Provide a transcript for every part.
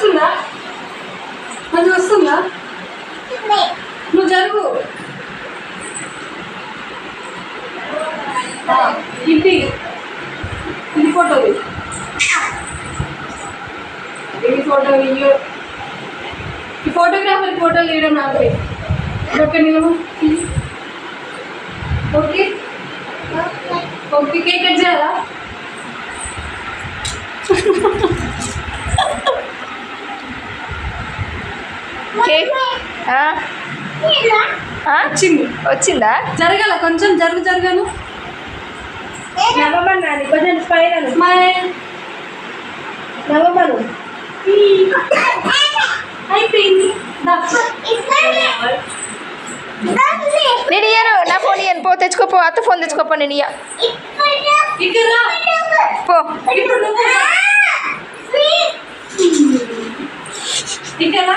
వస్తుందా? మంచిగా వస్తుందా? నువ్వు జరుగు. ఇంటి ఇది ఫోటో ఈ ఫోటో ఇయ్యో. ఈ ఫోటోగ్రాఫర్ ఫోటోలు తీయడం నాకు ఓకే. నేను ఓకే ఓకే. కేక్ కట్ చేయాలా? వచ్చింది. వచ్చిందా? జరగాల కొంచెం జరగాను. నవ్వమన్నాను కొంచెం స్మైల్ స్మైల్. నవ్వమను. అయిపోయింది. నేను ఇయ్యను. నా ఫోన్ ఇయ్యను. పో తెచ్చుకోపో. అత్త ఫోన్ తెచ్చుకోపో. నేను ఇయ్య పో. ఇక్కడ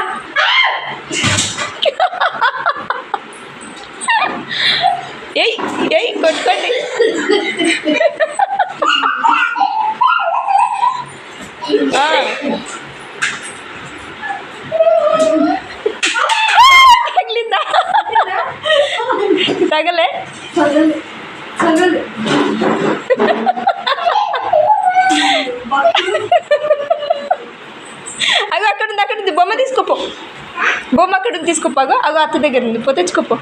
ఏయ్ ఏయ్ కొట్టుకోండి. తగిలిందా? తగలే. అగో అక్కడ ఉంది బొమ్మ తీసుకోపో. బొమ్మ అక్కడ ఉంది తీసుకోపో. అగో అత్త దగ్గర ఉంది. పో తెచ్చుకోపో.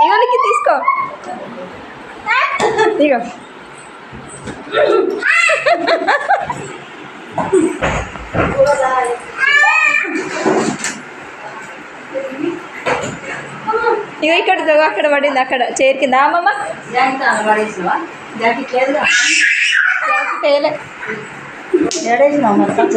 ఇగో తీసుకో. ఇగో ఇగో ఇక్కడ అక్కడ పడింది. అక్కడ చైర్ కింద. అమ్మమ్మ జాకెట్ వేయలే. ఏడేసినావు మరి పచ్చ